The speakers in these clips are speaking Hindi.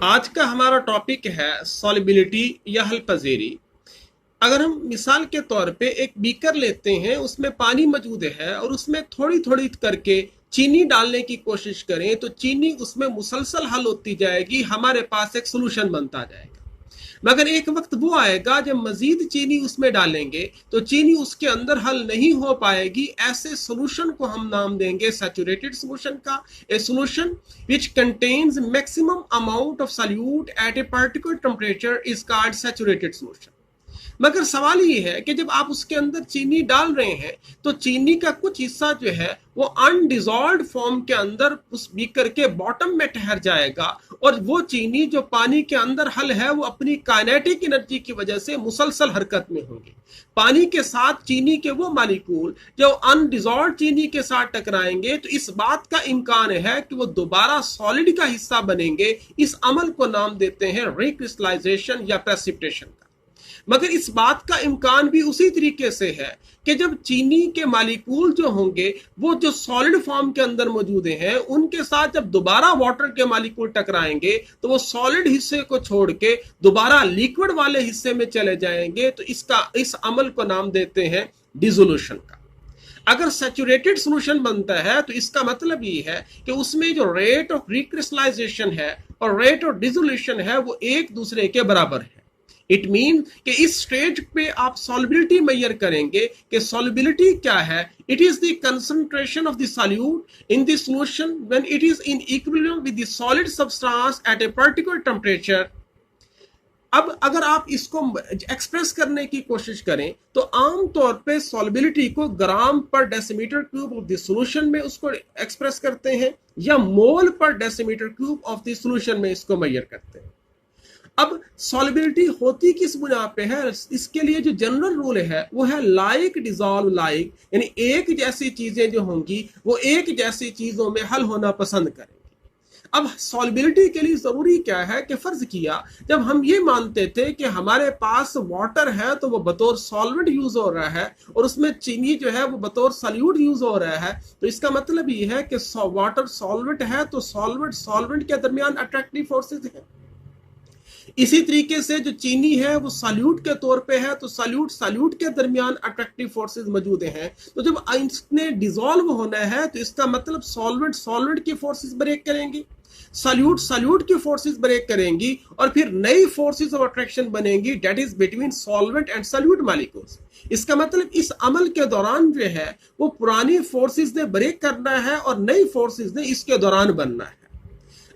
आज का हमारा टॉपिक है सॉल्युबिलिटी या हल पजीरी। अगर हम मिसाल के तौर पे एक बीकर लेते हैं, उसमें पानी मौजूद है और उसमें थोड़ी थोड़ी करके चीनी डालने की कोशिश करें तो चीनी उसमें मुसलसल हल होती जाएगी, हमारे पास एक सोल्यूशन बनता जाएगा। मगर एक वक्त वो आएगा जब मजीद चीनी उसमें डालेंगे तो चीनी उसके अंदर हल नहीं हो पाएगी। ऐसे सोल्यूशन को हम नाम देंगे सैचुरेटेड सोल्यूशन का। A solution which contains maximum amount of solute at a particular temperature is called saturated solution. मगर सवाल ये है कि जब आप उसके अंदर चीनी डाल रहे हैं तो चीनी का कुछ हिस्सा जो है वो अनडिजॉल्व्ड फॉर्म के अंदर उस बीकर के बॉटम में ठहर जाएगा, और वो चीनी जो पानी के अंदर हल है वो अपनी काइनेटिक एनर्जी की वजह से मुसलसल हरकत में होंगे। पानी के साथ चीनी के वो मालिक्यूल जो अनडिजॉल्व्ड चीनी के साथ टकराएंगे तो इस बात का इम्कान है कि वो दोबारा सॉलिड का हिस्सा बनेंगे। इस अमल को नाम देते हैं रिक्रिस्टलाइजेशन या प्रेसिपिटेशन का। मगर इस बात का इम्कान भी उसी तरीके से है कि जब चीनी के मालिक्यूल जो होंगे वो जो सॉलिड फॉर्म के अंदर मौजूद हैं, उनके साथ जब दोबारा वाटर के मालिक्यूल टकराएंगे तो वो सॉलिड हिस्से को छोड़ के दोबारा लिक्विड वाले हिस्से में चले जाएंगे। तो इस अमल को नाम देते हैं डिसोल्यूशन का। अगर सैचुरेटेड सॉल्यूशन बनता है तो इसका मतलब ये है कि उसमें जो रेट ऑफ रिक्रिस्टलाइजेशन है और रेट ऑफ डिसोल्यूशन है वो एक दूसरे के बराबर है। इट मीन कि इस स्टेज पे आप सॉल्युबिलिटी मेजर करेंगे कि सॉल्युबिलिटी क्या है। It is the concentration of the solute in the solution when it is in equilibrium with the solid substance eight a particular temperature. अब अगर आप इसको एक्सप्रेस करने की कोशिश करें तो आमतौर पे सॉल्युबिलिटी को ग्राम पर decimetre cube of the solution में उसको एक्सप्रेस करते हैं या मोल पर decimetre cube of the solution में इसको मेजर करते हैं। अब सॉल्युबिलिटी होती किस बुनियाद पे है, इसके लिए जो जनरल रूल है वो है लाइक डिसॉल्व लाइक, यानी एक जैसी चीजें जो होंगी वो एक जैसी चीजों में हल होना पसंद करेंगी। अब सॉल्युबिलिटी के लिए जरूरी क्या है कि फर्ज किया जब हम ये मानते थे कि हमारे पास वाटर है तो वो बतौर सॉल्वेंट यूज हो रहा है और उसमें चीनी जो है वो बतौर सॉल्यूट यूज हो रहा है, तो इसका मतलब ये है कि वाटर सॉल्वेंट है तो सॉल्वेंट के दरमियान अट्रैक्टिव फोर्सेज है। इसी तरीके से जो चीनी है वो सॉल्यूट के तौर पे है तो सॉल्यूट के दरमियान अट्रैक्टिव फोर्सेस मौजूद हैं। तो जब इसने डिसॉल्व होना है तो इसका मतलब सॉल्वेंट की फोर्सेस ब्रेक करेंगी, सॉल्यूट की फोर्सेस ब्रेक करेंगी और फिर नई फोर्सेस ऑफ अट्रैक्शन बनेंगी, that is between solvent and solute molecules. इसका मतलब इस अमल के दौरान जो है वो पुरानी फोर्सेस ने ब्रेक करना है और नई फोर्सेस ने इसके दौरान बनना है।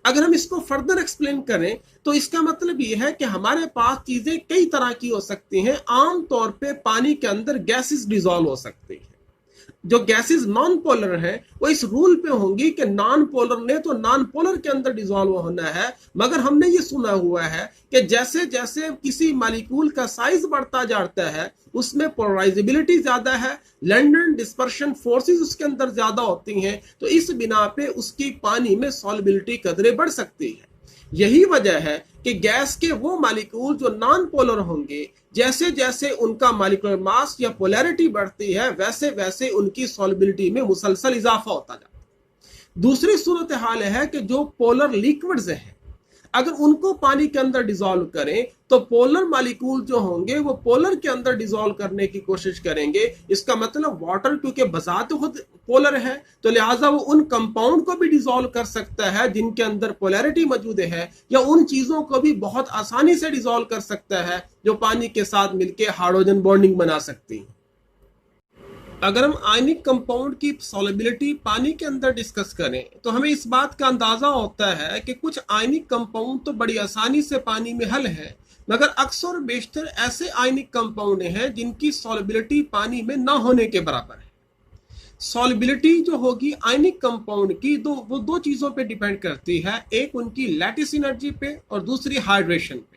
अगर हम इसको फर्दर एक्सप्लेन करें तो इसका मतलब यह है कि हमारे पास चीजें कई तरह की हो सकती हैं। आमतौर पे पानी के अंदर गैसेस डिसॉल्व हो सकती हैं। जो गैसेस नॉन पोलर हैं वो इस रूल पे होंगी कि नॉन पोलर ने तो नॉन पोलर के अंदर डिसॉल्व होना है। मगर हमने ये सुना हुआ है कि जैसे जैसे किसी मॉलिक्यूल का साइज बढ़ता जाता है उसमें पोलराइजेबिलिटी ज्यादा है, लंडन डिस्पर्शन फोर्सेस उसके अंदर ज्यादा होती हैं, तो इस बिना पे उसकी पानी में सॉल्युबिलिटी कदरे बढ़ सकती है। यही वजह है कि गैस के वो मॉलिक्यूल जो नॉन पोलर होंगे, जैसे जैसे उनका मॉलिक्यूलर मास या पोलैरिटी बढ़ती है वैसे वैसे उनकी सॉल्युबिलिटी में मुसलसल इजाफा होता जाता है। दूसरी सूरत हाल है कि जो पोलर लिक्विड्स हैं अगर उनको पानी के अंदर डिसॉल्व करें तो पोलर मॉलिक्यूल जो होंगे वो पोलर के अंदर डिसॉल्व करने की कोशिश करेंगे। इसका मतलब वाटर क्योंकि बजात खुद पोलर है तो लिहाजा वो उन कंपाउंड को भी डिसॉल्व कर सकता है जिनके अंदर पोलैरिटी मौजूद है, या उन चीजों को भी बहुत आसानी से डिसॉल्व कर सकता है जो पानी के साथ मिलकर हाइड्रोजन बॉन्डिंग बना सकती है। अगर हम आयनिक कंपाउंड की सॉल्युबिलिटी पानी के अंदर डिस्कस करें तो हमें इस बात का अंदाजा होता है कि कुछ आयनिक कंपाउंड तो बड़ी आसानी से पानी में हल है, मगर अक्सर बेशतर ऐसे आयनिक कंपाउंड हैं जिनकी सॉल्युबिलिटी पानी में ना होने के बराबर है। सॉल्युबिलिटी जो होगी आयनिक कंपाउंड की वो दो चीजों पे डिपेंड करती है, एक उनकी लैटिस एनर्जी पे और दूसरी हाइड्रेशन पे।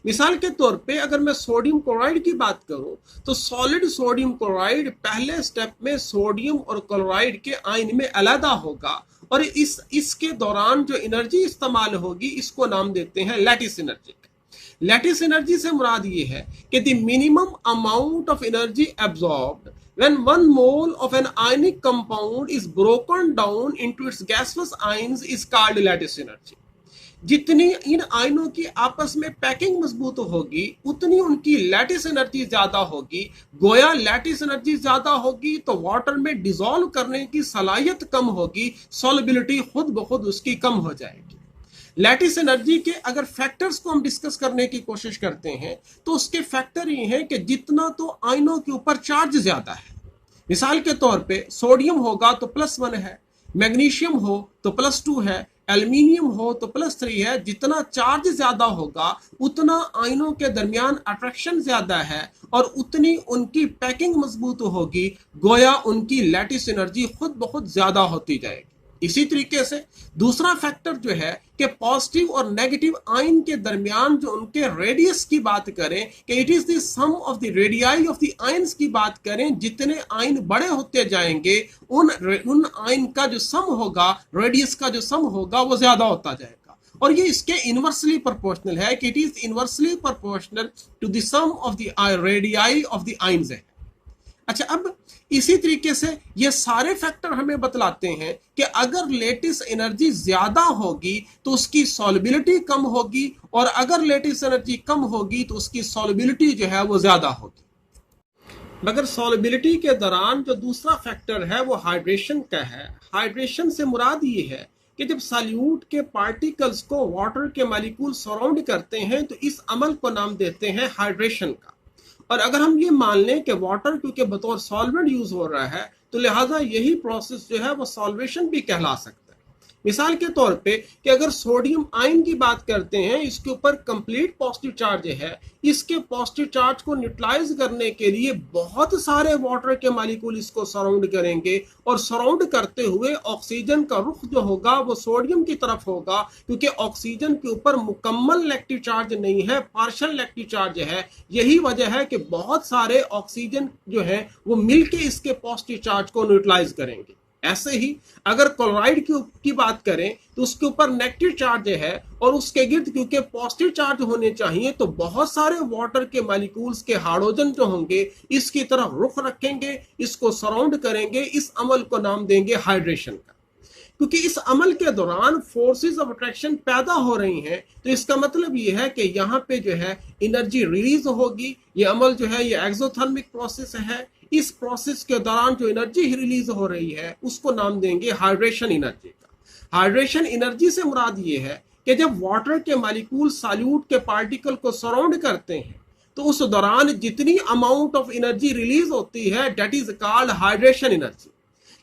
मिसाल के तौर पे अगर मैं सोडियम क्लोराइड की बात करूं तो सॉलिड सोडियम क्लोराइड पहले स्टेप में सोडियम और क्लोराइड के आयन में अलग होगा और इसके दौरान जो एनर्जी इस्तेमाल होगी इसको नाम देते हैं लैटिस एनर्जी। लैटिस एनर्जी से मुराद ये है कि the minimum amount of energy absorbed when 1 mole of an ionic compound is broken down into its gaseous ions is called lattice energy। जितनी इन आयनों की आपस में पैकिंग मजबूत होगी उतनी उनकी लैटिस एनर्जी ज्यादा होगी। गोया लैटिस एनर्जी ज्यादा होगी तो वाटर में डिसॉल्व करने की सलाहियत कम होगी, सॉल्युबिलिटी खुद ब खुद उसकी कम हो जाएगी। लैटिस एनर्जी के अगर फैक्टर्स को हम डिस्कस करने की कोशिश करते हैं तो उसके फैक्टर ये हैं कि जितना तो आयनों के ऊपर चार्ज ज्यादा है, मिसाल के तौर पे सोडियम होगा तो +1 है, मैग्नीशियम हो तो +2 है, एल्यूमिनियम हो तो +3 है। जितना चार्ज ज्यादा होगा उतना आयनों के दरमियान अट्रैक्शन ज्यादा है और उतनी उनकी पैकिंग मजबूत होगी, गोया उनकी लैटिस एनर्जी खुद ब खुद ज्यादा होती जाएगी। इसी तरीके से दूसरा फैक्टर जो है कि पॉजिटिव और नेगेटिव आयन के दरमियान जो उनके रेडियस की बात करें कि it is the sum of the radii of the ions की बात करें, जितने आयन बड़े होते जाएंगे उन आयन का जो सम होगा, रेडियस का जो सम होगा वो ज्यादा होता जाएगा। और ये इसके इनवर्सली प्रोपोर्शनल है कि it is inversely proportional to the sum of the radii of the ions है। अच्छा, अब इसी तरीके से ये सारे फैक्टर हमें बतलाते हैं कि अगर लैटिस एनर्जी ज्यादा होगी तो उसकी सॉल्युबिलिटी कम होगी और अगर लैटिस एनर्जी कम होगी तो उसकी सॉल्युबिलिटी जो है वो ज्यादा होगी। मगर सॉल्युबिलिटी के दौरान जो दूसरा फैक्टर है वो हाइड्रेशन का है। हाइड्रेशन से मुराद ये है कि जब सॉल्यूट के पार्टिकल्स को वाटर के मॉलिक्यूल सराउंड करते हैं तो इस अमल को नाम देते हैं हाइड्रेशन का। और अगर हम ये मान लें कि वाटर क्योंकि बतौर सॉल्वेंट यूज हो रहा है तो लिहाजा यही प्रोसेस जो है वो सॉल्वेशन भी कहला सकता है। मिसाल के तौर पे कि अगर सोडियम आयन की बात करते हैं, इसके ऊपर कंप्लीट पॉजिटिव चार्ज है, इसके पॉजिटिव चार्ज को न्यूट्रलाइज करने के लिए बहुत सारे वाटर के मॉलिक्यूल इसको सराउंड करेंगे और सराउंड करते हुए ऑक्सीजन का रुख जो होगा वो सोडियम की तरफ होगा, क्योंकि ऑक्सीजन के ऊपर मुकम्मल इलेक्ट्रिक चार्ज नहीं है, पार्शियल इलेक्ट्रिक चार्ज है। यही वजह है कि बहुत सारे ऑक्सीजन जो है वो मिलके इसके पॉजिटिव चार्ज को न्यूट्रलाइज करेंगे। ऐसे ही अगर क्लोराइड की बात करें तो उसके ऊपर नेगेटिव चार्ज है और उसके गिर्द क्योंकि पॉजिटिव चार्ज होने चाहिए तो बहुत सारे वाटर के मॉलिक्यूल्स के हाइड्रोजन जो होंगे इसकी तरफ रुख रखेंगे, इसको सराउंड करेंगे। इस अमल को नाम देंगे हाइड्रेशन का। क्योंकि इस अमल के दौरान फोर्सेस ऑफ अट्रैक्शन पैदा हो रही हैं तो इसका मतलब ये है कि यहाँ पे जो है एनर्जी रिलीज होगी। ये अमल जो है ये एक्सोथर्मिक प्रोसेस है। इस प्रोसेस के दौरान जो एनर्जी रिलीज हो रही है उसको नाम देंगे हाइड्रेशन एनर्जी का। हाइड्रेशन एनर्जी से मुराद ये है कि जब वाटर के मॉलिक्यूल सॉल्यूट के पार्टिकल को सराउंड करते हैं तो उस दौरान जितनी अमाउंट ऑफ एनर्जी रिलीज होती है that is called hydration energy.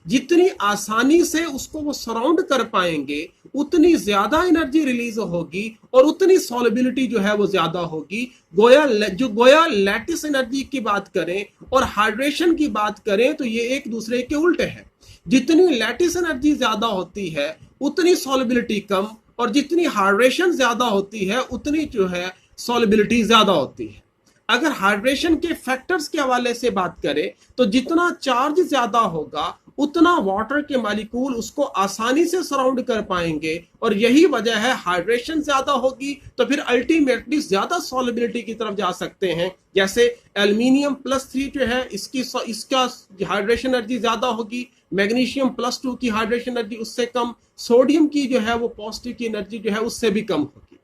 जितनी आसानी से उसको वो सराउंड कर पाएंगे उतनी ज्यादा एनर्जी रिलीज होगी और उतनी सॉल्युबिलिटी जो है वो ज्यादा होगी। गोया लैटिस एनर्जी की बात करें और हाइड्रेशन की बात करें तो ये एक दूसरे के उल्टे हैं। जितनी लैटिस एनर्जी ज्यादा होती है उतनी सॉल्युबिलिटी कम और जितनी हाइड्रेशन ज्यादा होती है उतनी जो है सॉल्युबिलिटी ज्यादा होती है। अगर हाइड्रेशन के फैक्टर्स के हवाले से बात करें तो जितना चार्ज ज्यादा होगा उतना वाटर के मॉलिक्यूल उसको आसानी से सराउंड कर पाएंगे और यही वजह है हाइड्रेशन ज्यादा होगी तो फिर अल्टीमेटली ज्यादा सॉल्युबिलिटी की तरफ जा सकते हैं। जैसे एल्यूमिनियम +3 जो है इसका हाइड्रेशन एनर्जी ज्यादा होगी, मैग्नीशियम +2 की हाइड्रेशन एनर्जी उससे कम, सोडियम की जो है वो पॉजिटिव की एनर्जी जो है उससे भी कम होगी।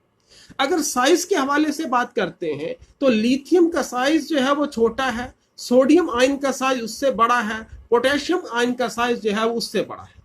अगर साइज के हवाले से बात करते हैं तो लिथियम का साइज जो है वो छोटा है, सोडियम आयन का साइज उससे बड़ा है, पोटेशियम आयन का साइज जो है वो उससे बड़ा है।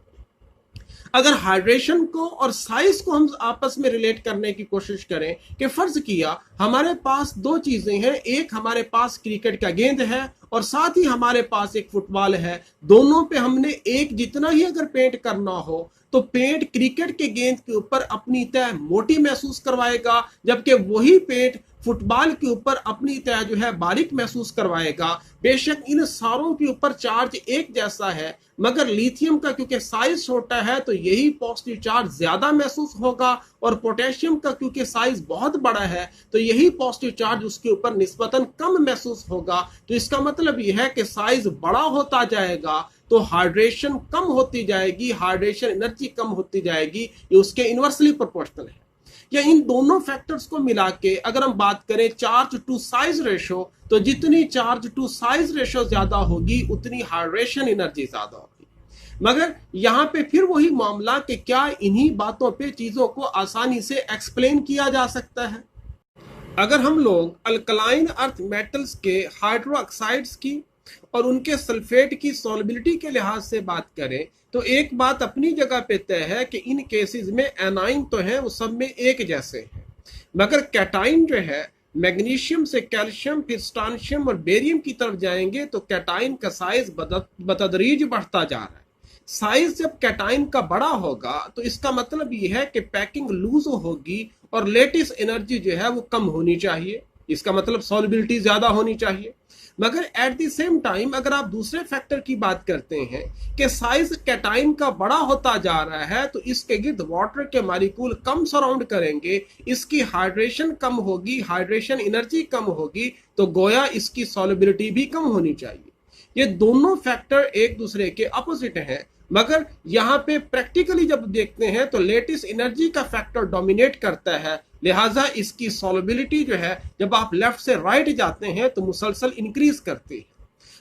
अगर हाइड्रेशन को और साइज को हम आपस में रिलेट करने की कोशिश करें कि फर्ज किया हमारे पास दो चीजें हैं, एक हमारे पास क्रिकेट का गेंद है और साथ ही हमारे पास एक फुटबॉल है, दोनों पे हमने एक जितना ही अगर पेंट करना हो तो पेंट क्रिकेट के गेंद के ऊपर अपनी तह मोटी महसूस करवाएगा, जबकि वही पेंट फुटबॉल के ऊपर अपनी तह जो है बारीक महसूस करवाएगा। बेशक इन सारों के ऊपर चार्ज एक जैसा है मगर लिथियम का क्योंकि साइज छोटा है तो यही पॉजिटिव चार्ज ज्यादा महसूस होगा और पोटेशियम का क्योंकि साइज बहुत बड़ा है तो यही पॉजिटिव चार्ज उसके ऊपर निस्बतन कम महसूस होगा। तो इसका मतलब यह है कि साइज बड़ा होता जाएगा तो हाइड्रेशन कम होती जाएगी, हाइड्रेशन एनर्जी कम होती जाएगी। ये उसके इनवर्सली प्रोपोर्शनल है। या इन दोनों फैक्टर्स को मिला के अगर हम बात करें चार्ज टू साइज रेशो तो जितनी चार्ज टू साइज रेशो ज्यादा होगी उतनी हाइड्रेशन एनर्जी ज्यादा होगी। मगर यहाँ पे फिर वही मामला कि क्या इन्हीं बातों पे चीज़ों को आसानी से एक्सप्लेन किया जा सकता है। अगर हम लोग अल्कलाइन अर्थ मेटल्स के हाइड्रोक्साइड्स की और उनके सल्फेट की सॉल्युबिलिटी के लिहाज से बात करें तो एक बात अपनी जगह पे तय है कि इन केसेस में एनाइन तो है वो सब में एक जैसे हैं, मगर कैटाइन जो है मैग्नीशियम से कैल्शियम फिर स्ट्रांशियम और बेरियम की तरफ जाएंगे तो कैटाइन का साइज बतदरीज बढ़ता जा रहा है। साइज जब कैटाइन का बड़ा होगा तो इसका मतलब ये है कि पैकिंग लूज होगी और लेटिस एनर्जी जो है वो कम होनी चाहिए, इसका मतलब सॉल्युबिलिटी ज्यादा होनी चाहिए। मगर एट द सेम टाइम अगर आप दूसरे फैक्टर की बात करते हैं कि साइज कैटाइन का बड़ा होता जा रहा है तो इसके गिर्द वाटर के मॉलिक्यूल कम सराउंड करेंगे, इसकी हाइड्रेशन कम होगी, हाइड्रेशन एनर्जी कम होगी, तो गोया इसकी सॉल्युबिलिटी भी कम होनी चाहिए। ये दोनों फैक्टर एक दूसरे के अपोजिट हैं, मगर यहाँ पे प्रैक्टिकली जब देखते हैं तो लेटिस एनर्जी का फैक्टर डोमिनेट करता है, लिहाजा इसकी सॉल्युबिलिटी जो है जब आप लेफ्ट से राइट जाते हैं तो मुसलसल इंक्रीज करती है।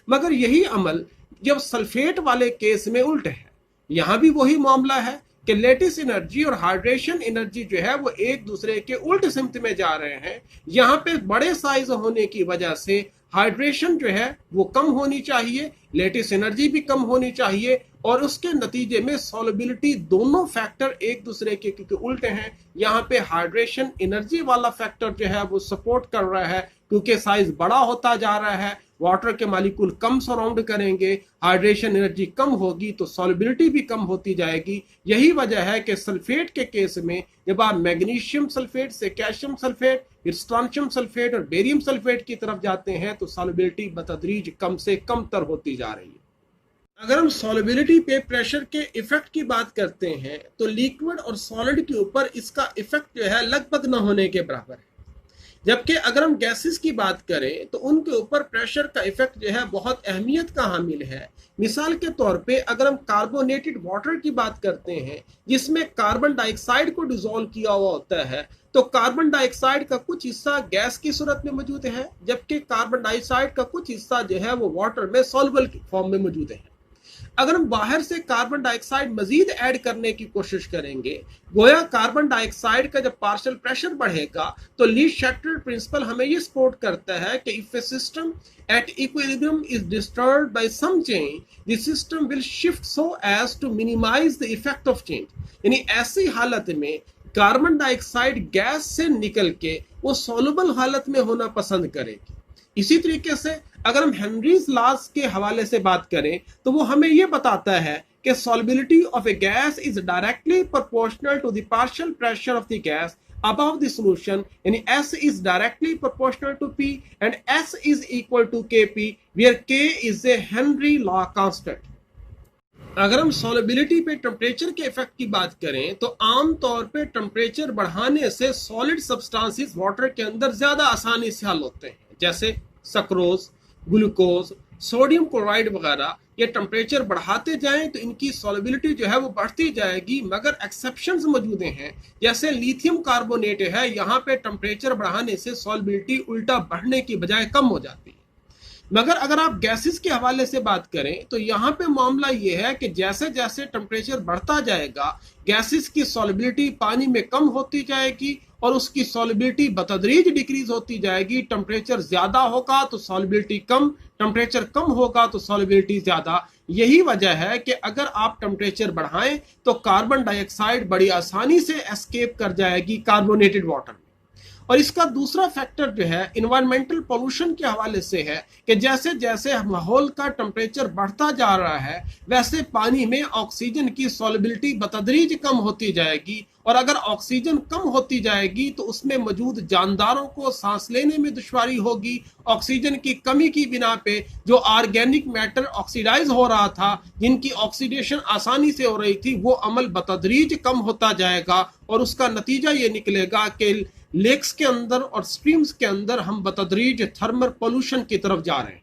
मगर यही अमल जब सल्फेट वाले केस में उल्ट है, यहाँ भी वही मामला है कि लेटिस एनर्जी और हाइड्रेशन एनर्जी जो है वो एक दूसरे के उल्ट सिमत में जा रहे हैं। यहाँ पे बड़े साइज होने की वजह से हाइड्रेशन जो है वो कम होनी चाहिए, लेटिस एनर्जी भी कम होनी चाहिए, और उसके नतीजे में सॉल्युबिलिटी दोनों फैक्टर एक दूसरे के क्योंकि उल्टे हैं। यहाँ पे हाइड्रेशन एनर्जी वाला फैक्टर जो है वो सपोर्ट कर रहा है क्योंकि साइज बड़ा होता जा रहा है, वाटर के मॉलिक्यूल कम सराउंड करेंगे, हाइड्रेशन एनर्जी कम होगी तो सॉल्युबिलिटी भी कम होती जाएगी। यही वजह है कि सल्फेट के केस में जब आप मैग्नीशियम सल्फेट से कैल्शियम सल्फेट फिर स्ट्रांशियम सल्फेट और बेरियम सल्फेट की तरफ जाते हैं तो सॉल्युबिलिटी बतदरीज कम से कम तर होती जा रही है। अगर हम सॉल्युबिलिटी पे प्रेशर के इफेक्ट की बात करते हैं तो लिक्विड और सॉलिड के ऊपर इसका इफेक्ट जो है लगभग न होने के बराबर है, जबकि अगर हम गैसेस की बात करें तो उनके ऊपर प्रेशर का इफेक्ट जो है बहुत अहमियत का हामिल है। मिसाल के तौर पे अगर हम कार्बोनेटेड वाटर की बात करते हैं जिसमें कार्बन डाइऑक्साइड को डिसॉल्व किया हुआ होता है तो कार्बन डाइऑक्साइड का कुछ हिस्सा गैस की सूरत में मौजूद है, जबकि कार्बन डाइऑक्साइड का कुछ हिस्सा जो है वो वाटर में सॉल्युबल फॉर्म में मौजूद है। अगर हम बाहर से कार्बन डाइऑक्साइड मजीद ऐड करने की कोशिश करेंगे, गोया कार्बन डाइऑक्साइड का जब पार्शियल प्रेशर बढ़ेगा तो ली-शैटरड प्रिंसिपल हमें ये सपोर्ट करता है कि if a system at equilibrium is disturbed by some change, the system will shift so as to minimise the effect of change. यानी ऐसी हालत में कार्बन डाइऑक्साइड गैस से निकल के वो सॉल्युबल हालत में होना पसंद करेगी। इसी तरीके से अगर हम हेनरीज लॉज के हवाले से बात करें तो वो हमें ये बताता है कि solubility of a gas is directly proportional to the partial pressure of the gas above the solution, यानी S is directly proportional to P and S is equal to Kp where K is a Henry law constant। अगर हम सॉल्युबिलिटी पे टेम्परेचर के इफेक्ट की बात करें तो आम तौर पे टेम्परेचर बढ़ाने से सॉलिड सब्सटेंसेस वाटर के अंदर ज्यादा आसानी से हल होते हैं, जैसे सक्रोज, ग्लूकोज, सोडियम क्लोराइड वगैरह। ये टेम्परेचर बढ़ाते जाएं तो इनकी सॉल्युबिलिटी जो है वो बढ़ती जाएगी, मगर एक्सेप्शंस मौजूद हैं, जैसे लिथियम कार्बोनेट है, यहाँ पे टेम्परेचर बढ़ाने से सॉल्युबिलिटी उल्टा बढ़ने की बजाय कम हो जाती है। मगर अगर आप गैसेस के हवाले से बात करें तो यहाँ पे मामला ये है कि जैसे जैसे टेम्परेचर बढ़ता जाएगा गैसेस की सॉल्युबिलिटी पानी में कम होती जाएगी और उसकी सॉल्युबिलिटी बतदरीज डिक्रीज होती जाएगी। टेम्परेचर ज्यादा होगा तो सॉल्युबिलिटी कम, टेम्परेचर कम होगा तो सॉल्युबिलिटी ज्यादा। यही वजह है कि अगर आप टेम्परेचर बढ़ाएं तो कार्बन डाइऑक्साइड बड़ी आसानी से एस्केप कर जाएगी कार्बोनेटेड वाटर में। और इसका दूसरा फैक्टर जो है इन्वायरमेंटल पोल्यूशन के हवाले से है कि जैसे जैसे माहौल का टेम्परेचर बढ़ता जा रहा है वैसे पानी में ऑक्सीजन की सॉल्युबिलिटी बतदरीज कम होती जाएगी, और अगर ऑक्सीजन कम होती जाएगी तो उसमें मौजूद जानदारों को सांस लेने में दुश्वारी होगी। ऑक्सीजन की कमी की बिना पे जो ऑर्गेनिक मैटर ऑक्सीडाइज हो रहा था, जिनकी ऑक्सीडेशन आसानी से हो रही थी, वो अमल बतदरीज कम होता जाएगा और उसका नतीजा ये निकलेगा कि लेक्स के अंदर और स्ट्रीम्स के अंदर हम बतदरीज थर्मल पोल्यूशन की तरफ जा रहे हैं।